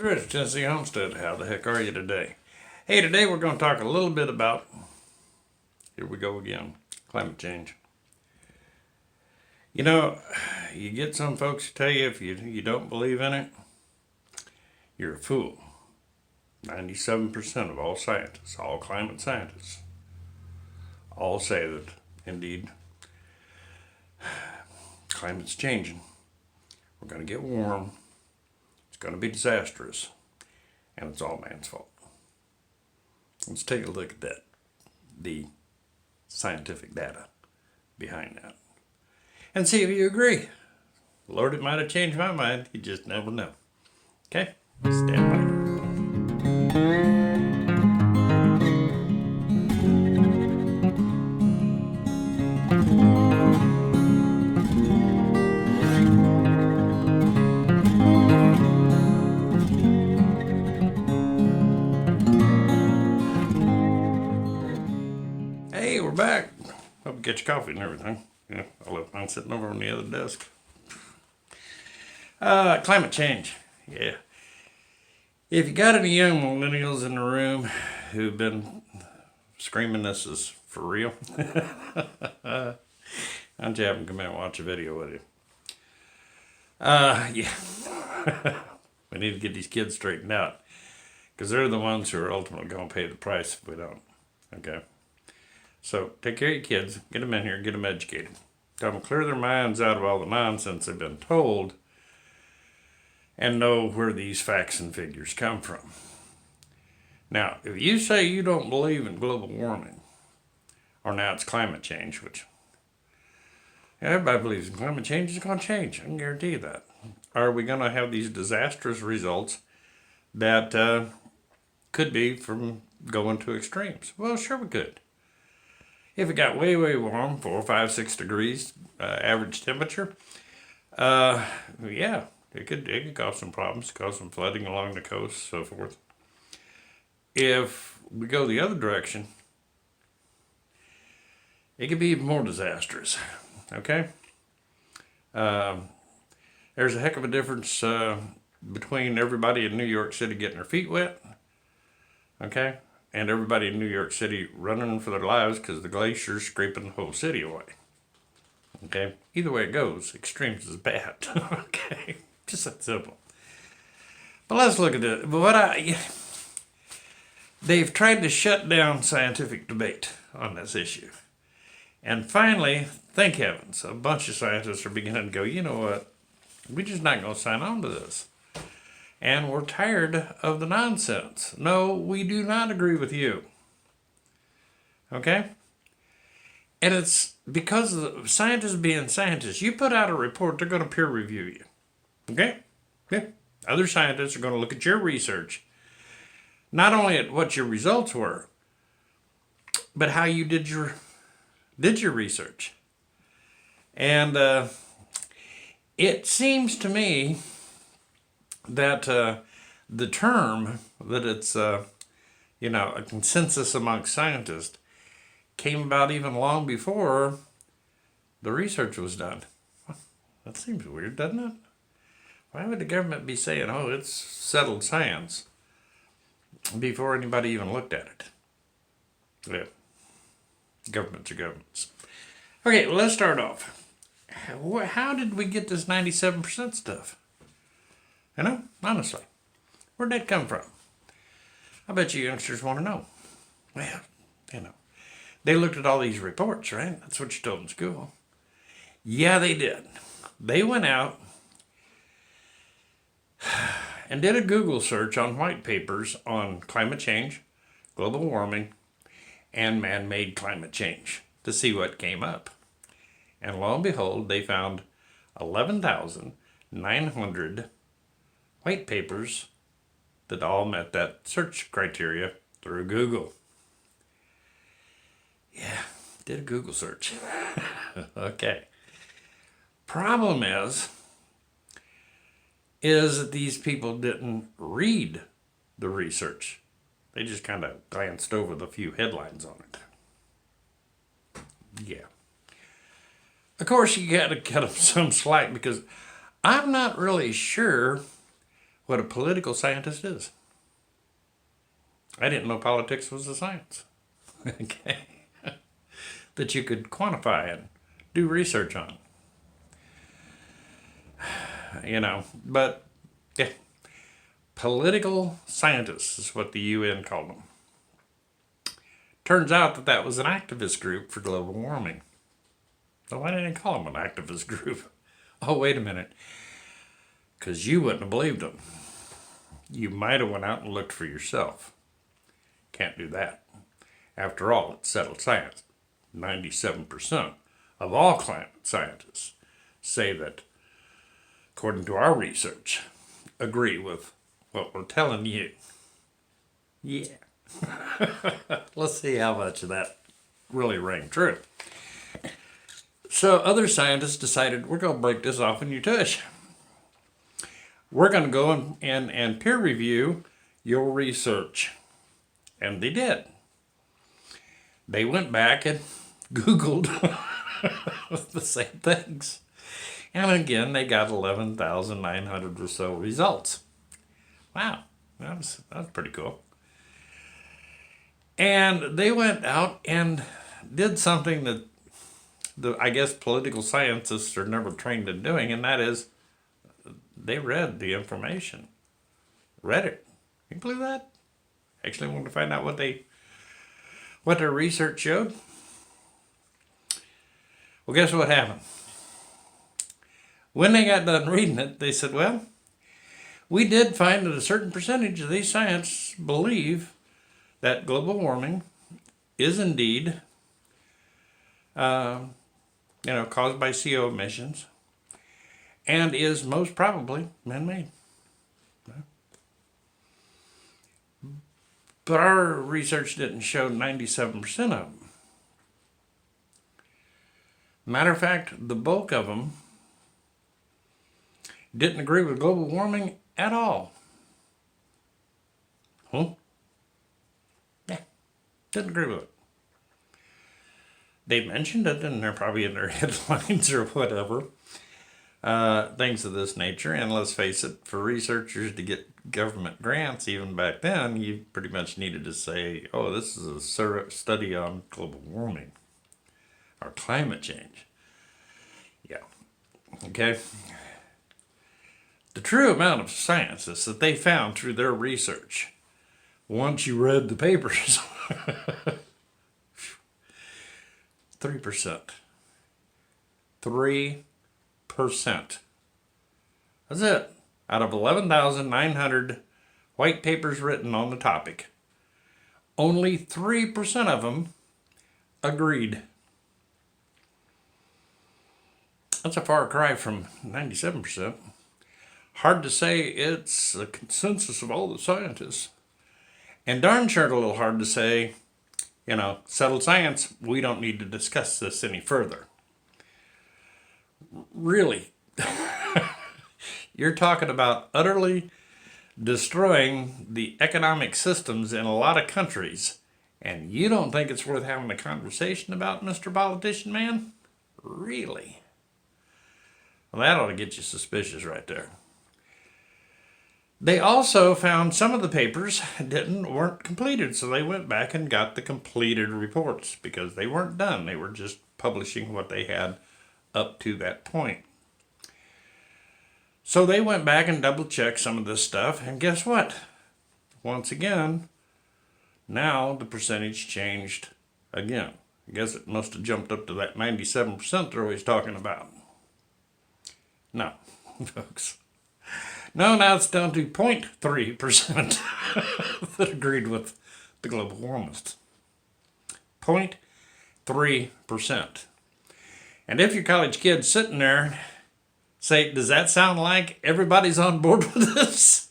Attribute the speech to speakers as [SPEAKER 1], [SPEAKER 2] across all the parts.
[SPEAKER 1] Rich, Tennessee Homestead. How the heck are you today? Hey, today we're going to talk a little bit about, here we go again, climate change. You know, you get some folks who tell you if you don't believe in it, you're a fool. 97% of all scientists, all climate scientists, all say that indeed climate's changing. We're going to get warm. It's going to be disastrous. And it's all man's fault. Let's take a look at that, the scientific data behind that, and see if you agree. Lord, it might have changed my mind. You just never know. Okay? Stand by. Hey, we're back. Hope you get your coffee and everything. Yeah, I left mine sitting over on the other desk. Climate change. Yeah. If you got any young millennials in the room who've been screaming this is for real, why don't you have them come in and watch a video with you? Yeah. We need to get these kids straightened out because they're the ones who are ultimately going to pay the price if we don't. Okay? So take care of your kids, get them in here, get them educated. Tell them to clear their minds out of all the nonsense they've been told and know where these facts and figures come from. Now, if you say you don't believe in global warming, or now it's climate change, which everybody believes in climate change, is going to change. I can guarantee you that. Are we going to have these disastrous results that could be from going to extremes? Well, sure we could. If it got way, way warm, 4, 5, 6 degrees average temperature, yeah, it could cause some problems, cause some flooding along the coast, so forth. If we go the other direction, it could be even more disastrous, okay? There's a heck of a difference between everybody in New York City getting their feet wet, okay? And everybody in New York City running for their lives because the glacier's scraping the whole city away. Okay? Either way it goes, extremes is bad. Okay? Just that simple. But let's look at it. They've tried to shut down scientific debate on this issue. And finally, thank heavens, a bunch of scientists are beginning to go, you know what? We're just not going to sign on to this. And we're tired of the nonsense. No, we do not agree with you. Okay? And it's because of the scientists being scientists. You put out a report, they're going to peer review you. Okay? Yeah. Other scientists are going to look at your research. Not only at what your results were, but how you did your research. And it seems to me that the term that it's a consensus amongst scientists came about even long before the research was done. That seems weird, doesn't it? Why would the government be saying, oh, it's settled science before anybody even looked at it? Yeah. Governments are governments. Okay, well, let's start off. How did we get this 97% stuff? You know, honestly, where'd that come from? I bet you youngsters want to know. Well, they looked at all these reports, right? That's what you told in school. Yeah, they did. They went out and did a Google search on white papers on climate change, global warming, and man-made climate change to see what came up. And lo and behold, they found 11,900 white papers that all met that search criteria through Google. Yeah, did a Google search. Okay. Problem is that these people didn't read the research. They just kind of glanced over the few headlines on it. Yeah. Of course, you got to cut them some slack because I'm not really sure what a political scientist is. I didn't know politics was a science. Okay. That you could quantify and do research on. But yeah, political scientists is what the UN called them. Turns out that was an activist group for global warming. So why didn't they call them an activist group? Oh, wait a minute. Because you wouldn't have believed them. You might have went out and looked for yourself. Can't do that. After all, it's settled science. 97% of all climate scientists say that, according to our research, agree with what we're telling you. Yeah. Let's see how much of that really rang true. So other scientists decided, we're going to break this off in your tush. We're going to go and peer review your research. And they did. They went back and Googled the same things. And again, they got 11,900 or so results. Wow, that was pretty cool. And they went out and did something that I guess political scientists are never trained in doing, and that is they read the information. Read it. Can you believe that? Actually wanted to find out what their research showed. Well, guess what happened? When they got done reading it, they said, well, we did find that a certain percentage of these scientists believe that global warming is indeed caused by CO emissions and is most probably man-made. But our research didn't show 97% of them. Matter of fact, the bulk of them didn't agree with global warming at all. Yeah, didn't agree with it. They mentioned it, and they're probably in their headlines or whatever. Things of this nature. And let's face it, for researchers to get government grants, even back then, you pretty much needed to say, oh, this is a study on global warming or climate change. Yeah. Okay. The true amount of scientists that they found through their research, once you read the papers, 3%. 3%. That's it. Out of 11,900 white papers written on the topic, only 3% of them agreed. That's a far cry from 97%. Hard to say it's a consensus of all the scientists. And darn sure a little hard to say, settled science, we don't need to discuss this any further. Really, you're talking about utterly destroying the economic systems in a lot of countries, and you don't think it's worth having a conversation about, Mr. Politician Man? Really? Well, that ought to get you suspicious right there. They also found some of the papers weren't completed, so they went back and got the completed reports because they weren't done. They were just publishing what they had up to that point. So they went back and double-checked some of this stuff, and guess what? Once again, now the percentage changed again. I guess it must have jumped up to that 97% they're always talking about. No, folks. No, now it's down to 0.3% that agreed with the global warmists. 0.3%. And if your college kid's sitting there, say, does that sound like everybody's on board with this?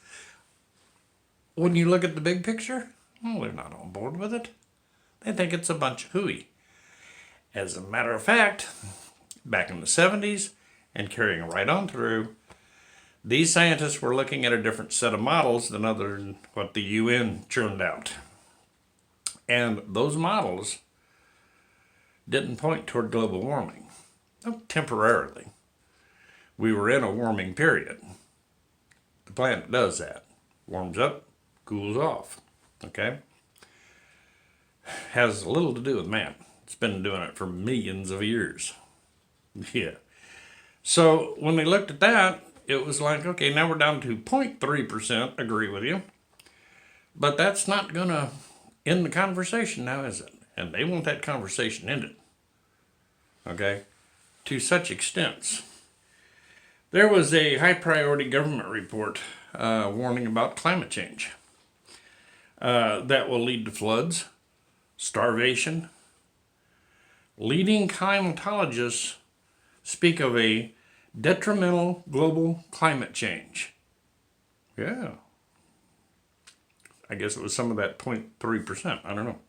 [SPEAKER 1] When you look at the big picture, well, they're not on board with it. They think it's a bunch of hooey. As a matter of fact, back in the 70s and carrying right on through, these scientists were looking at a different set of models than what the UN churned out. And those models didn't point toward global warming. Temporarily. We were in a warming period. The planet does that. Warms up, cools off. Okay? Has little to do with man. It's been doing it for millions of years. Yeah. So when they looked at that, it was like, okay, now we're down to 0.3%, agree with you. But that's not going to end the conversation now, is it? And they want that conversation ended. Okay? To such extents. There was a high priority government report warning about climate change that will lead to floods, starvation. Leading climatologists speak of a detrimental global climate change. Yeah. I guess it was some of that 0.3%. I don't know.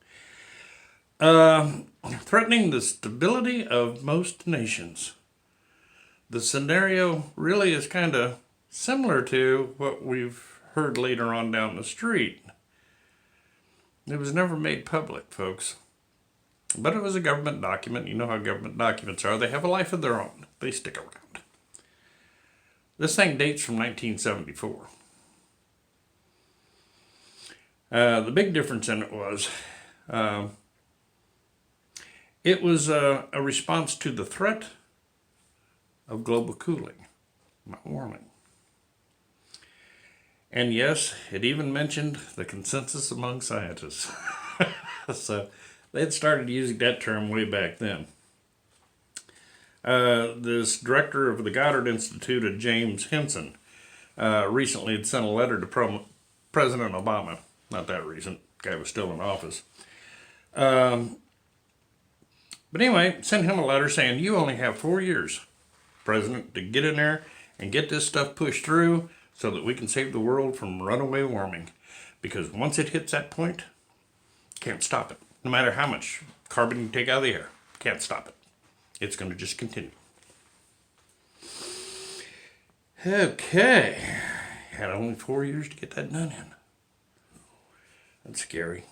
[SPEAKER 1] Threatening the stability of most nations. The scenario really is kind of similar to what we've heard later on down the street. It was never made public, folks. But it was a government document. You know how government documents are. They have a life of their own. They stick around. This thing dates from 1974. The big difference in it was a response to the threat of global cooling, not warming. And yes, it even mentioned the consensus among scientists. So they'd started using that term way back then. This director of the Goddard Institute, James Henson, recently had sent a letter to President Obama. Not that recent. The guy was still in office. But anyway, sent him a letter saying, you only have 4 years, President, to get in there and get this stuff pushed through so that we can save the world from runaway warming. Because once it hits that point, can't stop it. No matter how much carbon you take out of the air, can't stop it. It's going to just continue. Okay. Had only 4 years to get that done in. That's scary.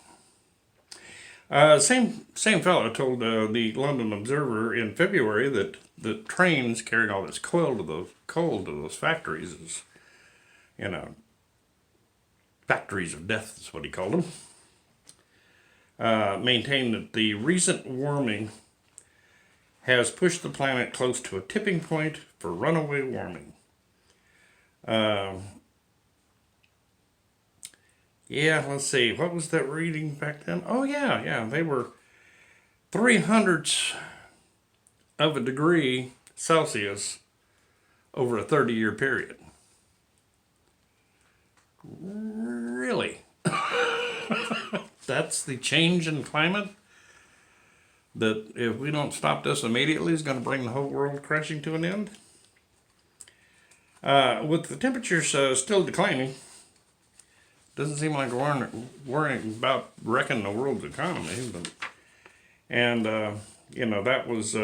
[SPEAKER 1] Same fellow told the London Observer in February that the trains carrying all this coal to those factories is, factories of death is what he called them. Maintained that the recent warming has pushed the planet close to a tipping point for runaway warming. Yeah, let's see. What was that reading back then? Oh, yeah. They were 0.03 of a degree Celsius over a 30-year period. Really? That's the change in climate? That if we don't stop this immediately is going to bring the whole world crashing to an end? With the temperatures still declining, doesn't seem like we're worrying about wrecking the world's economy. That was,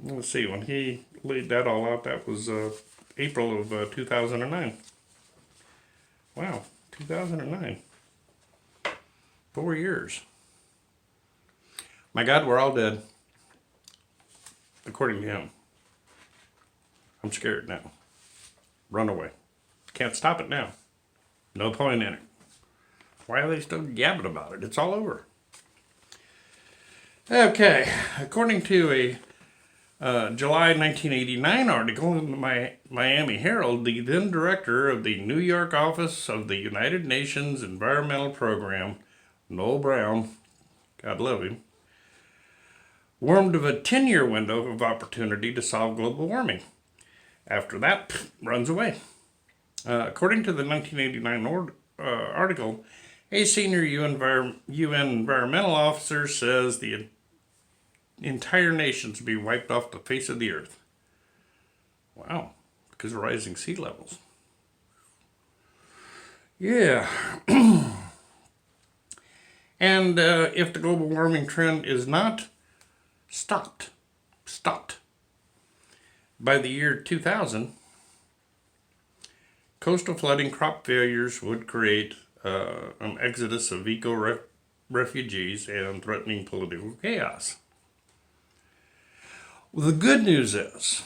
[SPEAKER 1] let's see, when he laid that all out, that was April of 2009. Wow, 2009. 4 years. My God, we're all dead. According to him. I'm scared now. Run away. Can't stop it now. No point in it. Why are they still gabbing about it? It's all over. Okay, according to a July 1989 article in the Miami Herald, the then director of the New York office of the United Nations Environmental Program, Noel Brown, God love him, warned of a 10-year window of opportunity to solve global warming. After that, runs away. According to the 1989 article, a senior UN environmental officer says the entire nations will be wiped off the face of the earth. Wow, because of rising sea levels. Yeah. And if the global warming trend is not stopped by the year 2000, coastal flooding, crop failures would create an exodus of eco-refugees and threatening political chaos. Well, the good news is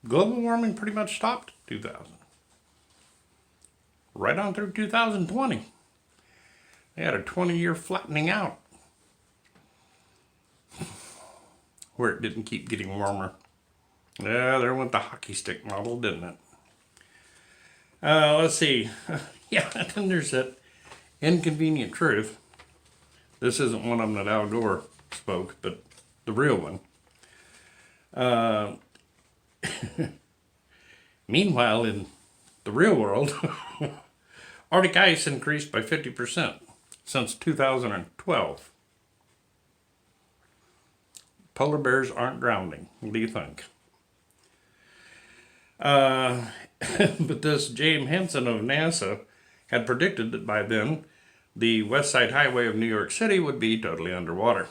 [SPEAKER 1] global warming pretty much stopped in 2000. right on through 2020. They had a 20-year flattening out where it didn't keep getting warmer. Yeah, there went the hockey stick model, didn't it? Let's see. Yeah, and there's that inconvenient truth. This isn't one of them that Al Gore spoke, but the real one. Meanwhile, in the real world, Arctic ice increased by 50% since 2012. Polar bears aren't drowning. What do you think? But this James Henson of NASA had predicted that by then the West Side Highway of New York City would be totally underwater.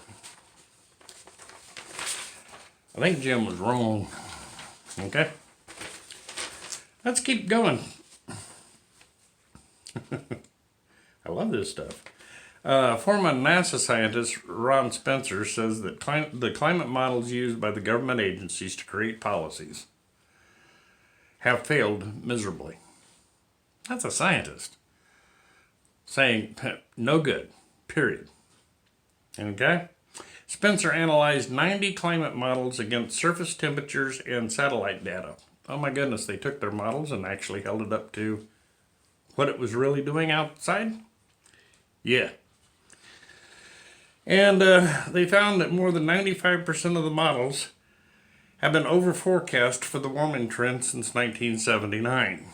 [SPEAKER 1] I think Jim was wrong. Okay? Let's keep going. I love this stuff. Former NASA scientist Ron Spencer says that the climate models used by the government agencies to create policies have failed miserably. That's a scientist saying no good, period. Okay? Spencer analyzed 90 climate models against surface temperatures and satellite data. Oh my goodness, they took their models and actually held it up to what it was really doing outside? Yeah. And they found that more than 95% of the models have been over forecast for the warming trend since 1979.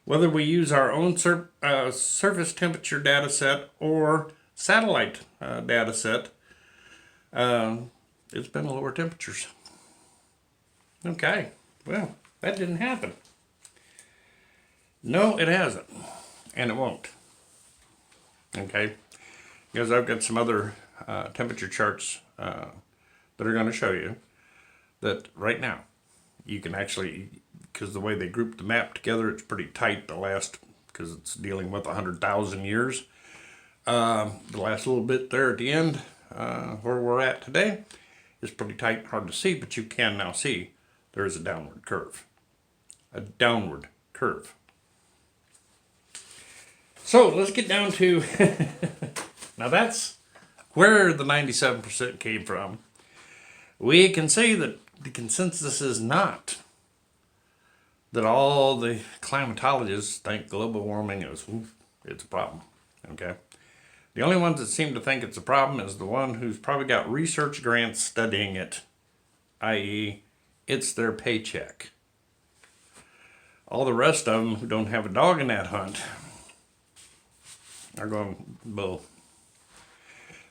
[SPEAKER 1] Whether we use our own surface temperature data set or satellite data set, it's been lower temperatures. Okay, well, that didn't happen. No, it hasn't, and it won't. Okay, because I've got some other temperature charts that are going to show you that right now you can actually, because the way they group the map together, it's pretty tight. Because it's dealing with 100,000 years. The last little bit there at the end, where we're at today, is pretty tight, hard to see, but you can now see there is a downward curve. A downward curve. So let's get down to, now that's where the 97% came from. We can say that the consensus is not that all the climatologists think global warming it's a problem. Okay? The only ones that seem to think it's a problem is the one who's probably got research grants studying it, i.e., it's their paycheck. All the rest of them who don't have a dog in that hunt are going, bull.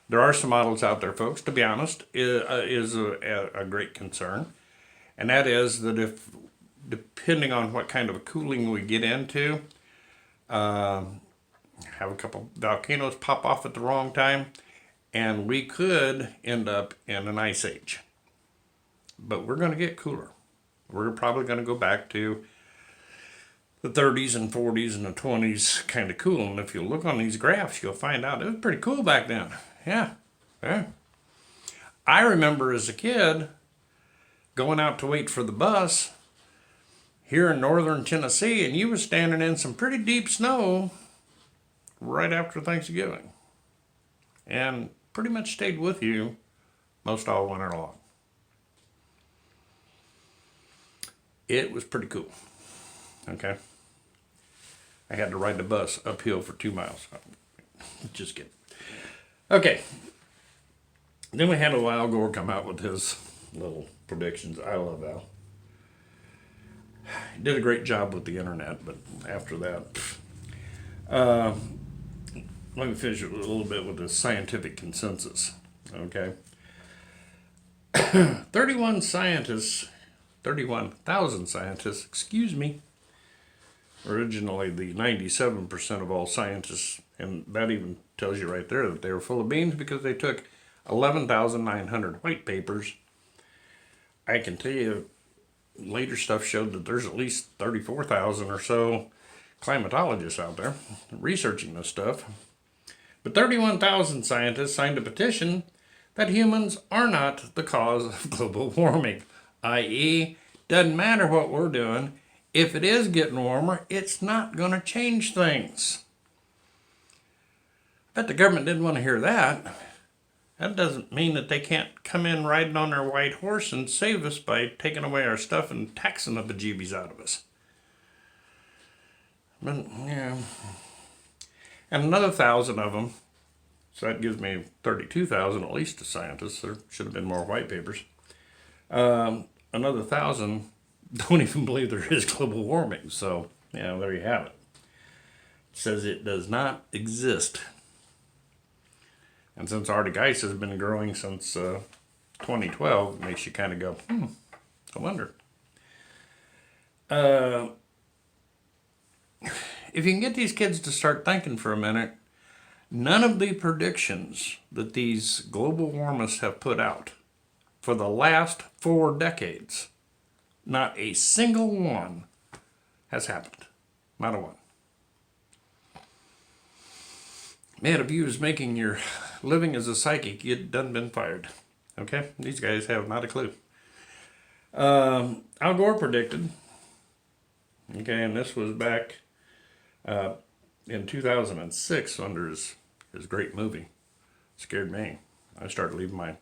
[SPEAKER 1] There are some models out there, folks, to be honest, is a great concern. And that is that if, depending on what kind of cooling we get into, have a couple volcanoes pop off at the wrong time, and we could end up in an ice age. But we're going to get cooler. We're probably going to go back to the 30s and 40s and the 20s kind of cool. And if you look on these graphs, you'll find out it was pretty cool back then. Yeah. I remember as a kid going out to wait for the bus here in northern Tennessee, and you were standing in some pretty deep snow right after Thanksgiving. And pretty much stayed with you most all winter long. It was pretty cool. Okay. I had to ride the bus uphill for 2 miles. Just kidding. Okay. Then we had Al Gore come out with his little predictions. I love Al. He did a great job with the internet, but after that, let me finish a little bit with the scientific consensus. Okay. 31,000 scientists, excuse me. Originally, the 97% of all scientists, and that even tells you right there that they were full of beans because they took 11,900 white papers. I can tell you later stuff showed that there's at least 34,000 or so climatologists out there researching this stuff. But 31,000 scientists signed a petition that humans are not the cause of global warming, i.e., doesn't matter what we're doing, if it is getting warmer, it's not going to change things. I bet the government didn't want to hear that. That doesn't mean that they can't come in riding on their white horse and save us by taking away our stuff and taxing the bejeebies out of us. But, yeah. And another 1,000 of them, so that gives me 32,000 at least as scientists. There should have been more white papers. Another 1,000 don't even believe there is global warming. So, there you have it. It says it does not exist. And since Arctic ice has been growing since 2012, it makes you kind of go, I wonder. If you can get these kids to start thinking for a minute, none of the predictions that these global warmists have put out for the last 4 decades, not a single one has happened. Not a one. Man, if you was making your living as a psychic, you'd done been fired. Okay? These guys have not a clue. Al Gore predicted, okay, and this was back in 2006 under his great movie. Scared me. I started leaving my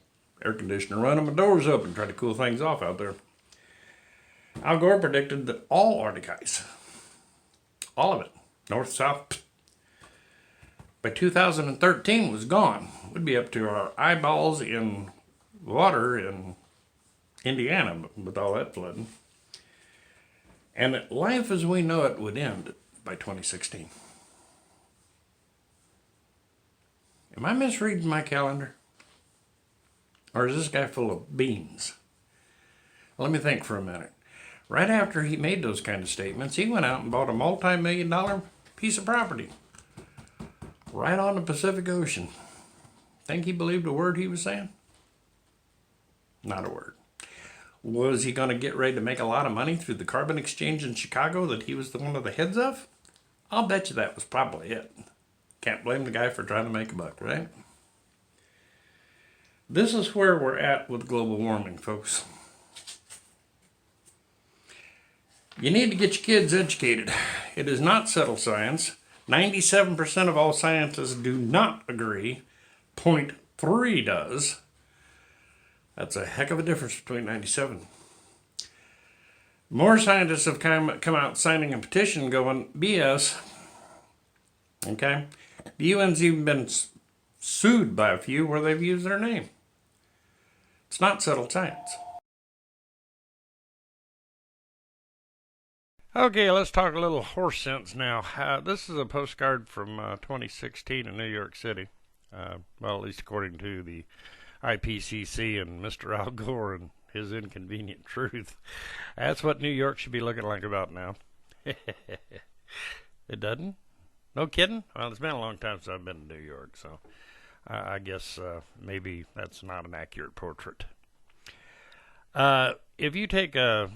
[SPEAKER 1] air conditioner running, my doors open, trying to cool things off out there. Al Gore predicted that all Arctic ice, all of it, north, south, by 2013 was gone. We'd be up to our eyeballs in water in Indiana with all that flooding. And that life as we know it would end by 2016. Am I misreading my calendar? Or is this guy full of beans? Let me think for a minute. Right after he made those kind of statements, he went out and bought a multi-million-dollar piece of property right on the Pacific Ocean. Think he believed a word he was saying? Not a word. Was he going to get ready to make a lot of money through the carbon exchange in Chicago that he was one of the heads of? I'll bet you that was probably it. Can't blame the guy for trying to make a buck, right? This is where we're at with global warming, folks. You need to get your kids educated. It is not settled science. 97% of all scientists do not agree. 0.3 does. That's a heck of a difference between 97. More scientists have come out signing a petition going, BS. Okay? The UN's even been sued by a few where they've used their name. It's not settled science. Okay, let's talk a little horse sense now. This is a postcard from 2016 in New York City. Well, at least according to the IPCC and Mr. Al Gore and his inconvenient truth. That's what New York should be looking like about now. It doesn't? No kidding? Well, it's been a long time since I've been to New York, so I guess maybe that's not an accurate portrait. If you take a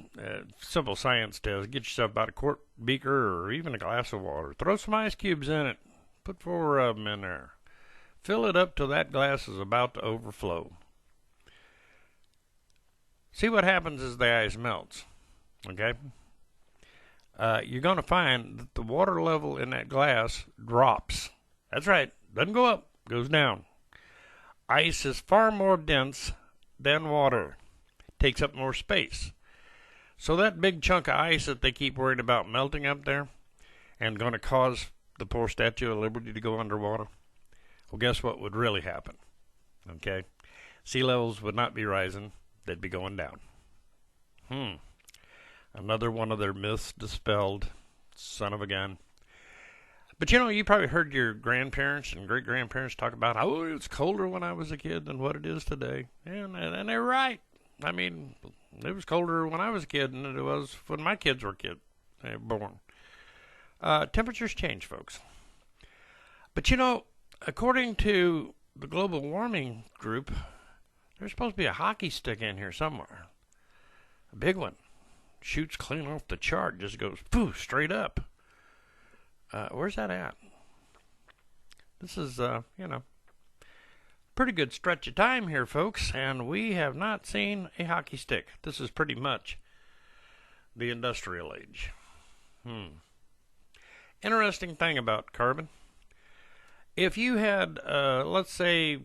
[SPEAKER 1] simple science test, get yourself about a quart beaker or even a glass of water. Throw some ice cubes in it. Put 4 of them in there. Fill it up till that glass is about to overflow. See what happens as the ice melts. Okay? You're going to find that the water level in that glass drops. That's right. Doesn't go up. Goes down. Ice is far more dense than water. Takes up more space. So that big chunk of ice that they keep worried about melting up there and going to cause the poor Statue of Liberty to go underwater, well, guess what would really happen? Okay? Sea levels would not be rising. They'd be going down. Another one of their myths dispelled. Son of a gun. But you probably heard your grandparents and great-grandparents talk about, oh, it's colder when I was a kid than what it is today. And they're right. I mean, it was colder when I was a kid than it was when my kids were born. Temperatures change, folks. But according to the global warming group, there's supposed to be a hockey stick in here somewhere. A big one. Shoots clean off the chart, just goes poof, straight up. Where's that at? This is, pretty good stretch of time here, folks, and we have not seen a hockey stick. This is pretty much the industrial age. Interesting thing about carbon. If you had, let's say,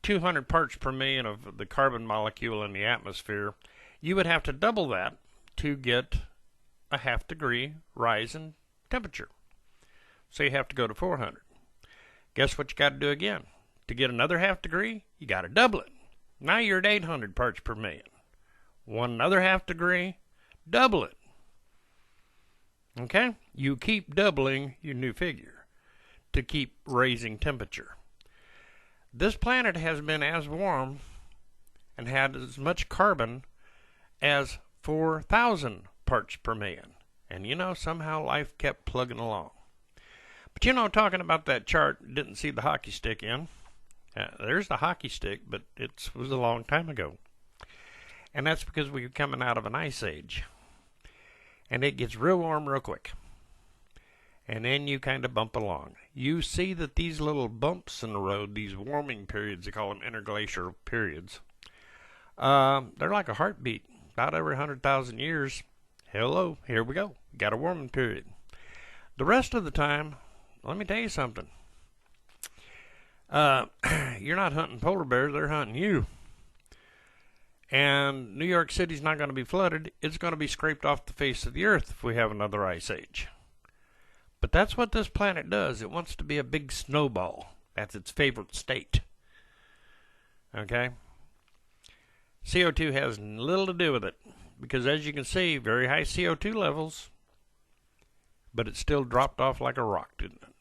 [SPEAKER 1] 200 parts per million of the carbon molecule in the atmosphere, you would have to double that to get a ½ degree rise in temperature. So you have to go to 400. Guess what you got to do again? To get another ½ degree, you got to double it. Now you're at 800 parts per million. One another ½ degree, double it. Okay? You keep doubling your new figure to keep raising temperature. This planet has been as warm and had as much carbon as 4,000 parts per million. And somehow life kept plugging along. But talking about that chart, didn't see the hockey stick in. There's the hockey stick, but it was a long time ago. And that's because we were coming out of an ice age. And it gets real warm real quick. And then you kind of bump along. You see that these little bumps in the road, these warming periods, they call them interglacial periods, they're like a heartbeat. About every 100,000 years, hello, here we go. Got a warming period. The rest of the time, let me tell you something. You're not hunting polar bears, they're hunting you. And New York City's not going to be flooded. It's going to be scraped off the face of the earth if we have another ice age. But that's what this planet does. It wants to be a big snowball. That's its favorite state. Okay? CO2 has little to do with it. Because as you can see, very high CO2 levels, but it still dropped off like a rock, didn't it?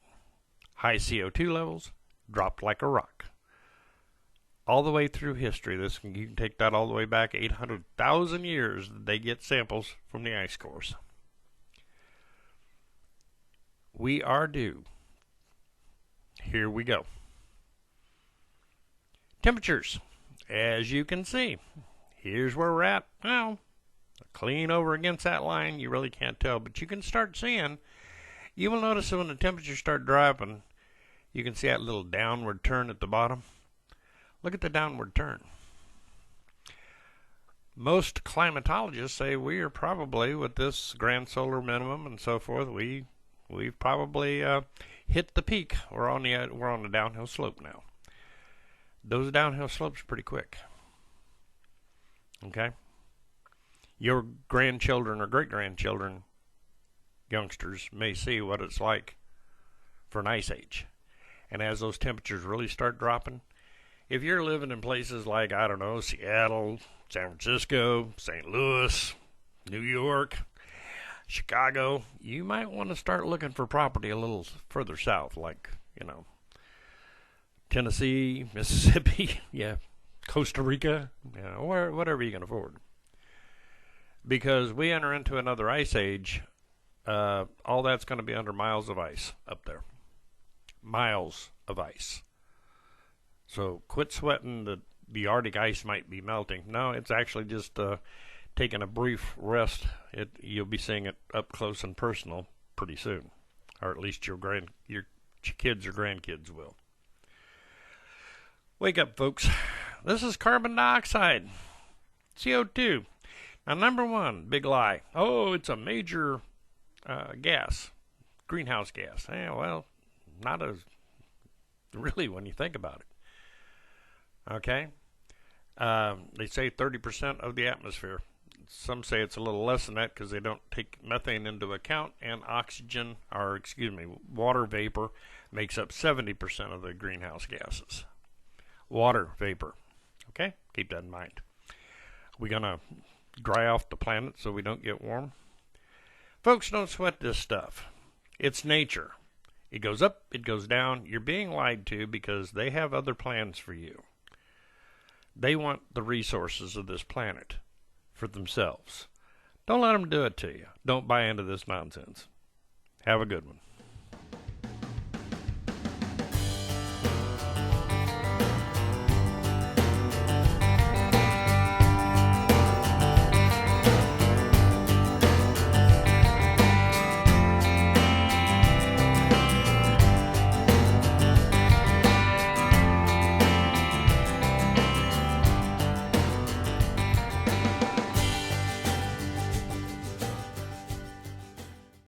[SPEAKER 1] High CO2 levels, dropped like a rock. All the way through history. You can take that all the way back 800,000 years. They get samples from the ice cores. We are due. Here we go. Temperatures. As you can see, here's where we're at. Well, clean over against that line, you really can't tell, but you can start seeing. You will notice that when the temperatures start dropping, you can see that little downward turn at the bottom. Look at the downward turn. Most climatologists say we are probably, with this grand solar minimum and so forth, we've probably hit the peak. We're on the downhill slope now. Those downhill slopes are pretty quick. Okay? Your grandchildren or great-grandchildren, youngsters, may see what it's like for an ice age. And as those temperatures really start dropping, if you're living in places like, I don't know, Seattle, San Francisco, St. Louis, New York, Chicago, you might want to start looking for property a little further south, like, Tennessee, Mississippi, Costa Rica, or whatever you can afford. Because we enter into another ice age, all that's going to be under miles of ice up there. Miles of ice. So quit sweating that the Arctic ice might be melting. No, it's actually just taking a brief rest. You'll be seeing it up close and personal pretty soon, or at least your kids or grandkids will. Wake up, folks. This is carbon dioxide, CO2. Now, number one, big lie. Oh, it's a major gas, greenhouse gas. Well, not as really when you think about it. Okay? They say 30% of the atmosphere. Some say it's a little less than that because they don't take methane into account, and water vapor makes up 70% of the greenhouse gases. Water vapor. Okay? Keep that in mind. We're going to dry off the planet so we don't get warm. Folks, don't sweat this stuff. It's nature. It goes up, it goes down. You're being lied to because they have other plans for you. They want the resources of this planet for themselves. Don't let them do it to you. Don't buy into this nonsense. Have a good one.